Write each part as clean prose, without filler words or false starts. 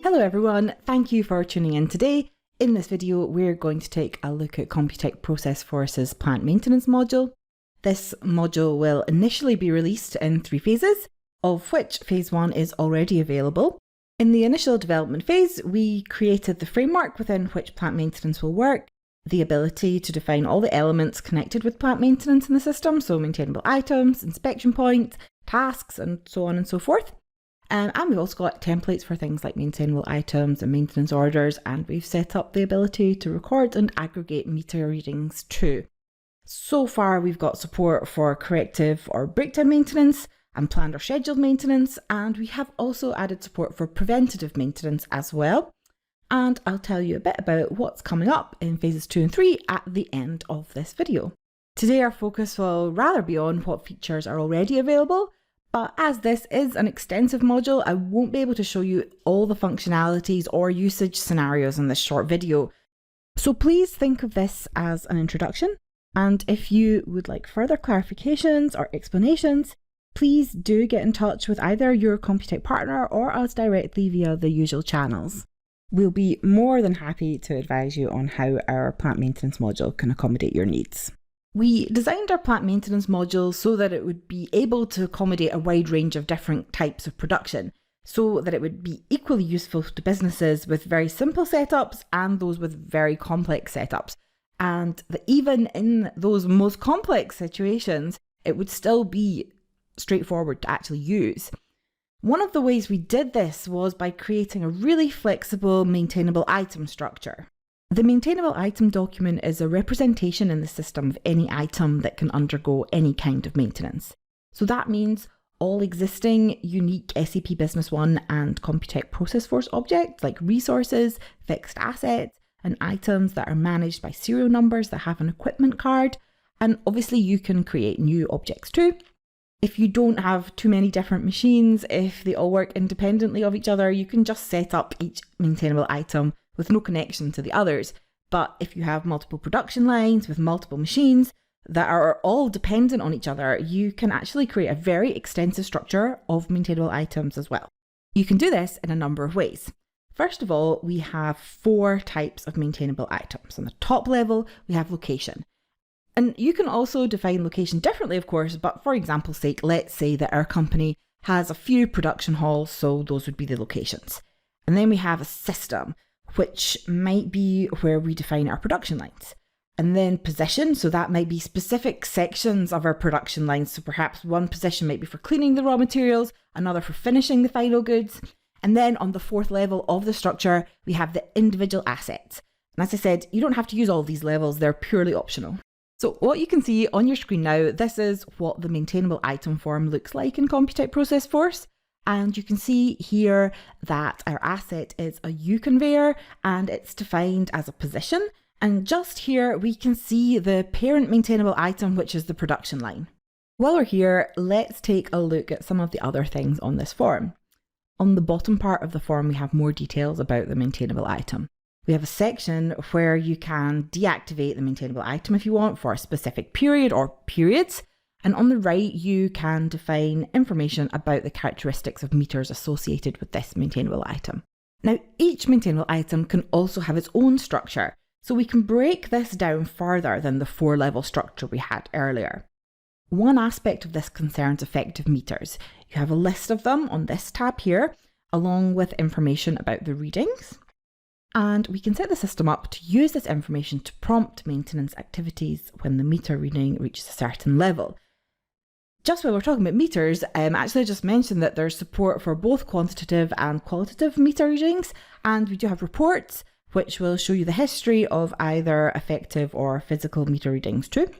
Hello everyone, thank you for tuning in today. In this video, we're going to take a look at CompuTecProcessForce's plant maintenance module. This module will initially be released in 3 phases, of which phase 1 is already available. In the initial development phase, we created the framework within which plant maintenance will work, the ability to define all the elements connected with plant maintenance in the system, so maintainable items, inspection points, tasks, and so on and so forth. And we've also got templates for things like maintainable items and maintenance orders, and we've set up the ability to record and aggregate meter readings too. So far we've got support for corrective or breakdown maintenance and planned or scheduled maintenance, and we have also added support for preventative maintenance as well. And I'll tell you a bit about what's coming up in phases 2 and 3 at the end of this video. Today our focus will rather be on what features are already available, but as this is an extensive module, I won't be able to show you all the functionalities or usage scenarios in this short video. So please think of this as an introduction, and if you would like further clarifications or explanations, please do get in touch with either your CompuTec partner or us directly via the usual channels. We'll be more than happy to advise you on how our plant maintenance module can accommodate your needs. We designed our plant maintenance module so that it would be able to accommodate a wide range of different types of production, so that it would be equally useful to businesses with very simple setups and those with very complex setups, and that even in those most complex situations, it would still be straightforward to actually use. One of the ways we did this was by creating a really flexible maintainable item structure. The maintainable item document is a representation in the system of any item that can undergo any kind of maintenance. So that means all existing unique SAP Business One and CompuTecProcessForce objects like resources, fixed assets, and items that are managed by serial numbers that have an equipment card. And obviously you can create new objects too. If you don't have too many different machines, if they all work independently of each other, you can just set up each maintainable item with no connection to the others. But if you have multiple production lines with multiple machines that are all dependent on each other, you can actually create a very extensive structure of maintainable items as well. You can do this in a number of ways. First of all, we have 4 types of maintainable items. On the top level, we have location. And you can also define location differently, of course, but for example's sake, let's say that our company has a few production halls, so those would be the locations. And then we have a system, which might be where we define our production lines. And then position, so that might be specific sections of our production lines. So perhaps one position might be for cleaning the raw materials, another for finishing the final goods. And then on the 4th level of the structure, we have the individual assets. And as I said, you don't have to use all of these levels, they're purely optional. So what you can see on your screen now, this is what the maintainable item form looks like in CompuTecProcessForce. And you can see here that our asset is a U conveyor and it's defined as a position. And just here we can see the parent maintainable item, which is the production line. While we're here, let's take a look at some of the other things on this form. On the bottom part of the form, we have more details about the maintainable item. We have a section where you can deactivate the maintainable item if you want for a specific period or periods. And on the right, you can define information about the characteristics of meters associated with this maintainable item. Now, each maintainable item can also have its own structure, so we can break this down further than the 4-level structure we had earlier. One aspect of this concerns effective meters. You have a list of them on this tab here, along with information about the readings. And we can set the system up to use this information to prompt maintenance activities when the meter reading reaches a certain level. Just while we're talking about meters, actually I just mentioned that there's support for both quantitative and qualitative meter readings, and we do have reports which will show you the history of either effective or physical meter readings too.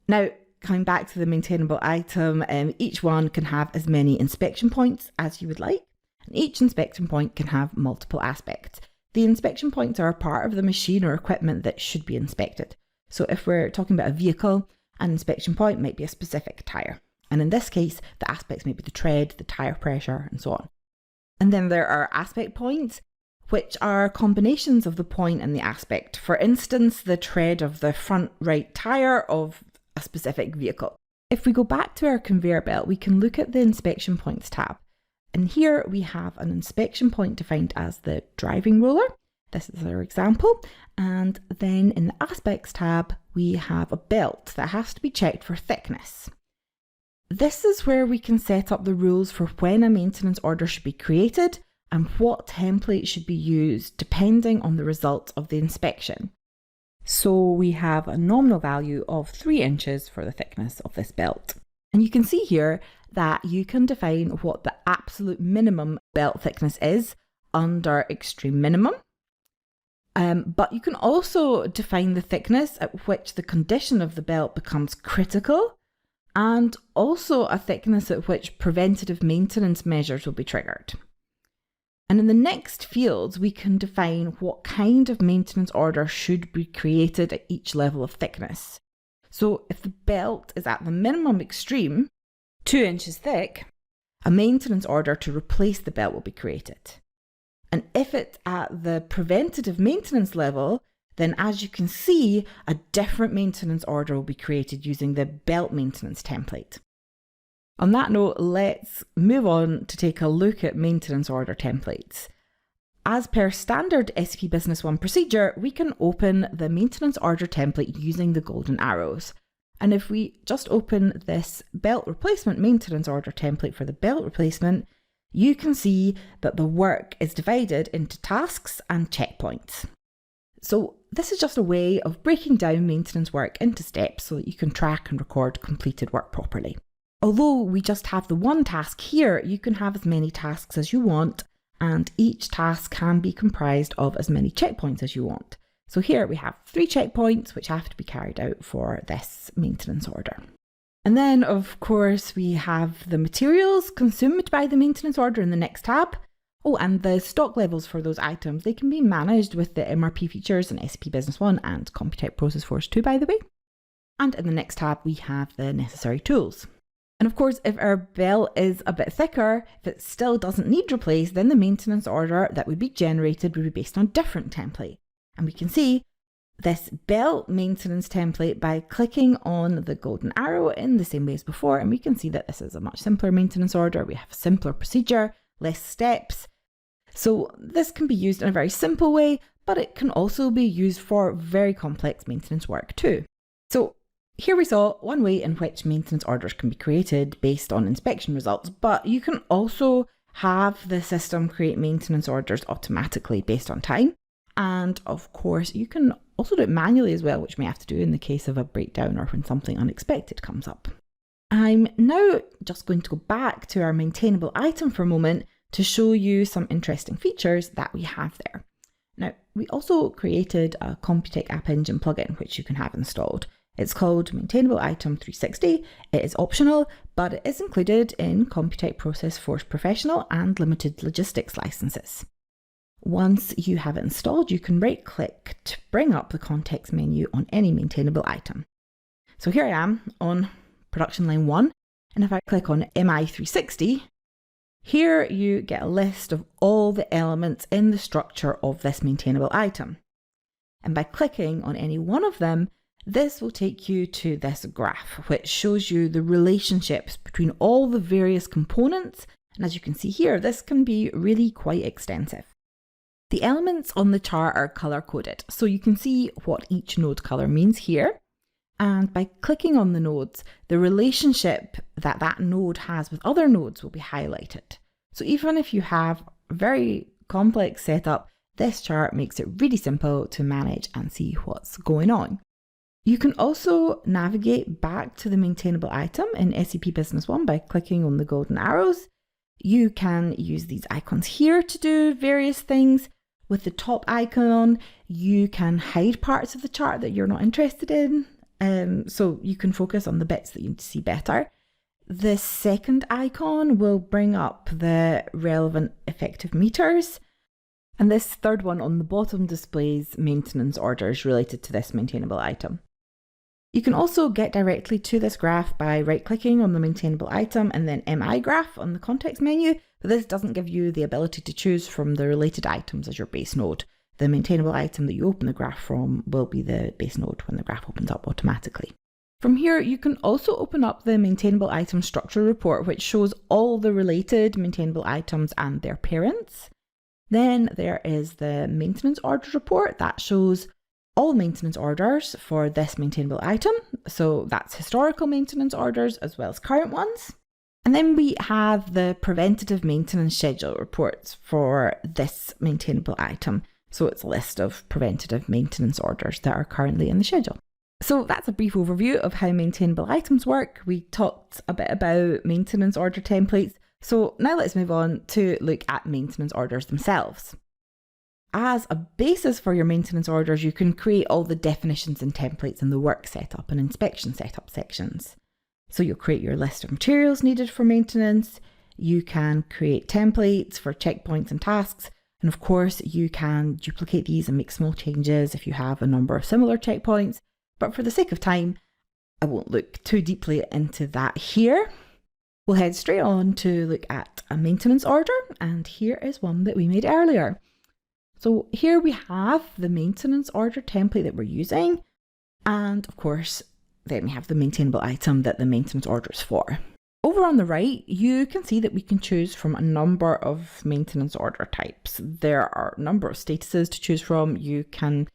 Now, coming back to the maintainable item, each one can have as many inspection points as you would like, and each inspection point can have multiple aspects. The inspection points are a part of the machine or equipment that should be inspected. So if we're talking about a vehicle, an inspection point might be a specific tyre. And in this case, the aspects might be the tread, the tyre pressure, and so on. And then there are aspect points, which are combinations of the point and the aspect. For instance, the tread of the front right tyre of a specific vehicle. If we go back to our conveyor belt, we can look at the inspection points tab. And here we have an inspection point defined as the driving roller. This is our example. And then in the Aspects tab, we have a belt that has to be checked for thickness. This is where we can set up the rules for when a maintenance order should be created and what template should be used depending on the results of the inspection. So we have a nominal value of 3 inches for the thickness of this belt. And you can see here that you can define what the absolute minimum belt thickness is under extreme minimum. But you can also define the thickness at which the condition of the belt becomes critical, and also a thickness at which preventative maintenance measures will be triggered. And in the next fields, we can define what kind of maintenance order should be created at each level of thickness. So if the belt is at the minimum extreme, 2 inches thick, a maintenance order to replace the belt will be created. And if it's at the preventative maintenance level, then as you can see, a different maintenance order will be created using the belt maintenance template. On that note, let's move on to take a look at maintenance order templates. As per standard SAP Business One procedure, we can open the maintenance order template using the golden arrows. And if we just open this belt replacement maintenance order template for the belt replacement, you can see that the work is divided into tasks and checkpoints. So this is just a way of breaking down maintenance work into steps so that you can track and record completed work properly. Although we just have the one task here, you can have as many tasks as you want, and each task can be comprised of as many checkpoints as you want. So here we have 3 checkpoints which have to be carried out for this maintenance order. And then of course we have the materials consumed by the maintenance order in the next tab. Oh, and the stock levels for those items, they can be managed with the MRP features in SAP Business One and CompuTecProcessForce 2, by the way. And in the next tab, we have the necessary tools. And of course, if our belt is a bit thicker, if it still doesn't need replaced, then the maintenance order that would be generated would be based on a different template. And we can see this belt maintenance template by clicking on the golden arrow in the same way as before. And we can see that this is a much simpler maintenance order. We have a simpler procedure, less steps. So this can be used in a very simple way, but it can also be used for very complex maintenance work too. So here we saw one way in which maintenance orders can be created based on inspection results, but you can also have the system create maintenance orders automatically based on time. And of course, you can also do it manually as well, which may have to do in the case of a breakdown or when something unexpected comes up. I'm now just going to go back to our maintainable item for a moment to show you some interesting features that we have there. Now, we also created a CompuTec App Engine plugin, which you can have installed. It's called Maintainable Item 360. It is optional, but it is included in CompuTecProcessForce Professional and Limited Logistics licenses. Once you have it installed, you can right-click to bring up the context menu on any maintainable item. So here I am on production line 1, and if I click on MI360, here you get a list of all the elements in the structure of this maintainable item. And by clicking on any one of them, this will take you to this graph, which shows you the relationships between all the various components. And as you can see here, this can be really quite extensive. The elements on the chart are color coded, so you can see what each node color means here. And by clicking on the nodes, the relationship that that node has with other nodes will be highlighted. So even if you have a very complex setup, this chart makes it really simple to manage and see what's going on. You can also navigate back to the maintainable item in SAP Business One by clicking on the golden arrows. You can use these icons here to do various things. With the top icon, you can hide parts of the chart that you're not interested in. So you can focus on the bits that you see better. The second icon will bring up the relevant effective meters. And this third one on the bottom displays maintenance orders related to this maintainable item. You can also get directly to this graph by right-clicking on the maintainable item and then MI graph on the context menu, but this doesn't give you the ability to choose from the related items as your base node. The maintainable item that you open the graph from will be the base node when the graph opens up automatically. From here, you can also open up the maintainable item structure report, which shows all the related maintainable items and their parents. Then there is the maintenance orders report that shows all maintenance orders for this maintainable item. So that's historical maintenance orders as well as current ones. And then we have the preventative maintenance schedule reports for this maintainable item. So it's a list of preventative maintenance orders that are currently in the schedule. So that's a brief overview of how maintainable items work. We talked a bit about maintenance order templates. So now let's move on to look at maintenance orders themselves. As a basis for your maintenance orders, you can create all the definitions and templates in the work setup and inspection setup sections. So you'll create your list of materials needed for maintenance. You can create templates for checkpoints and tasks. And of course, you can duplicate these and make small changes if you have a number of similar checkpoints. But for the sake of time, I won't look too deeply into that here. We'll head straight on to look at a maintenance order. And here is one that we made earlier. So here we have the maintenance order template that we're using. And of course, then we have the maintainable item that the maintenance order is for. Over on the right, you can see that we can choose from a number of maintenance order types. There are a number of statuses to choose from. You can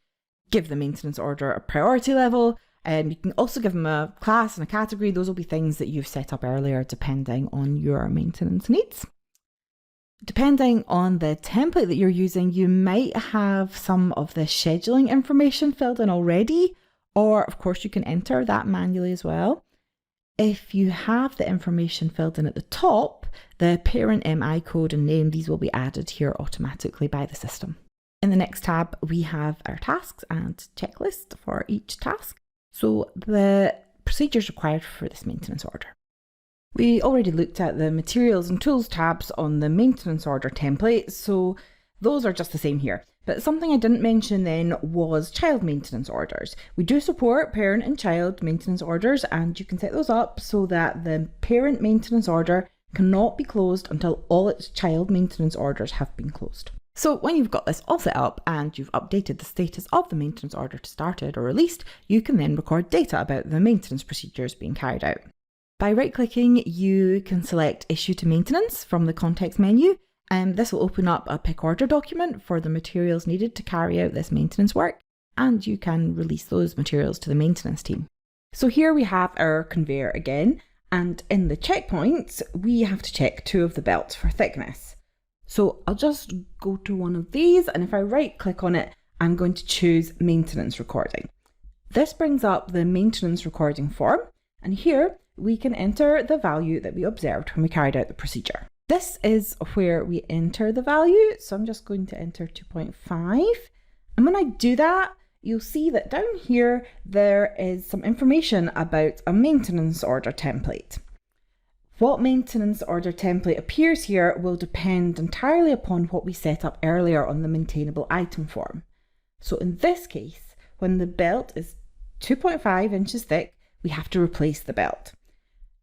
give the maintenance order a priority level, and you can also give them a class and a category. Those will be things that you've set up earlier depending on your maintenance needs. Depending on the template that you're using, you might have some of the scheduling information filled in already, or of course you can enter that manually as well. If you have the information filled in at the top, the parent MI code and name, these will be added here automatically by the system. In the next tab, we have our tasks and checklist for each task. So the procedures required for this maintenance order. We already looked at the materials and tools tabs on the maintenance order template, so those are just the same here. But something I didn't mention then was child maintenance orders. We do support parent and child maintenance orders, and you can set those up so that the parent maintenance order cannot be closed until all its child maintenance orders have been closed. So when you've got this all set up and you've updated the status of the maintenance order to started or released, you can then record data about the maintenance procedures being carried out. By right-clicking, you can select Issue to Maintenance from the context menu, and this will open up a pick order document for the materials needed to carry out this maintenance work, and you can release those materials to the maintenance team. So here we have our conveyor again, and in the checkpoints, we have to check 2 of the belts for thickness. So I'll just go to one of these, and if I right-click on it, I'm going to choose Maintenance Recording. This brings up the maintenance recording form, and here we can enter the value that we observed when we carried out the procedure. This is where we enter the value, so I'm just going to enter 2.5. And when I do that, you'll see that down here there is some information about a maintenance order template. What maintenance order template appears here will depend entirely upon what we set up earlier on the maintainable item form. So in this case, when the belt is 2.5 inches thick, we have to replace the belt.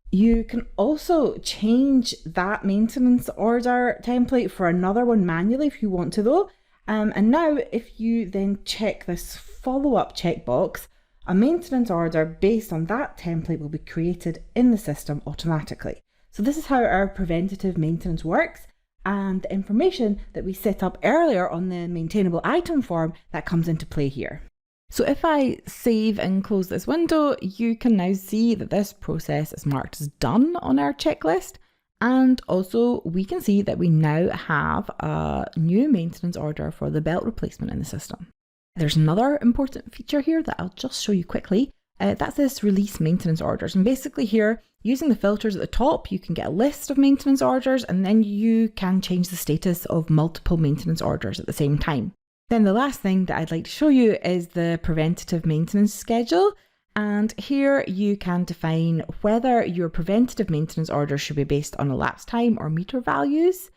You can also change that maintenance order template for another one manually if you want to though. And now if you then check this follow-up checkbox, a maintenance order based on that template will be created in the system automatically. So this is how our preventative maintenance works, and the information that we set up earlier on the maintainable item form that comes into play here. So if I save and close this window, you can now see that this process is marked as done on our checklist. And also we can see that we now have a new maintenance order for the belt replacement in the system. There's another important feature here that I'll just show you quickly. That's this release maintenance orders. And basically here, using the filters at the top, you can get a list of maintenance orders, and then you can change the status of multiple maintenance orders at the same time. Then the last thing that I'd like to show you is the preventative maintenance schedule. And here you can define whether your preventative maintenance order should be based on elapsed time or meter values.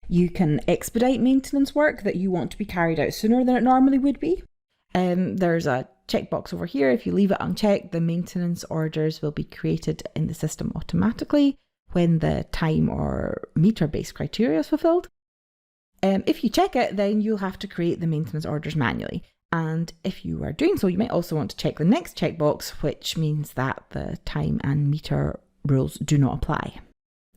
You can expedite maintenance work that you want to be carried out sooner than it normally would be. There's a checkbox over here. If you leave it unchecked, the maintenance orders will be created in the system automatically when the time or meter based criteria is fulfilled. If you check it, then you'll have to create the maintenance orders manually. And if you are doing so, you might also want to check the next checkbox, which means that the time and meter rules do not apply.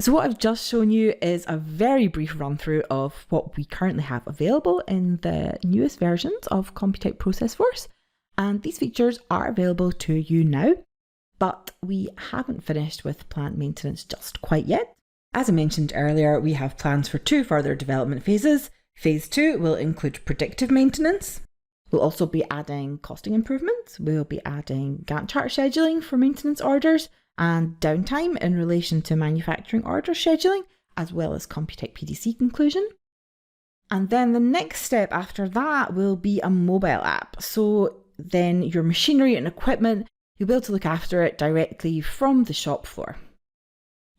So what I've just shown you is a very brief run through of what we currently have available in the newest versions of CompuTecProcessForce. And these features are available to you now, but we haven't finished with plant maintenance just quite yet. As I mentioned earlier, we have plans for 2 further development phases. Phase 2 will include predictive maintenance. We'll also be adding costing improvements. We'll be adding Gantt chart scheduling for maintenance orders and downtime in relation to manufacturing order scheduling, as well as CompuTec PDC conclusion. And then the next step after that will be a mobile app. So then your machinery and equipment, you'll be able to look after it directly from the shop floor.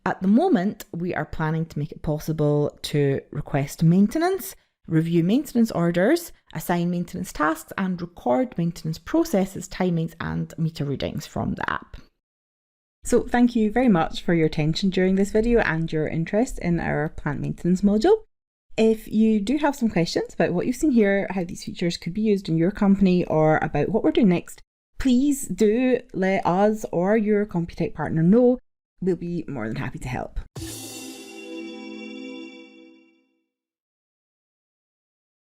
At the moment, we are planning to make it possible to request maintenance, review maintenance orders, assign maintenance tasks, and record maintenance processes, timings, and meter readings from the app. So thank you very much for your attention during this video and your interest in our plant maintenance module. If you do have some questions about what you've seen here, how these features could be used in your company, or about what we're doing next, please do let us or your CompuTec partner know. We'll be more than happy to help.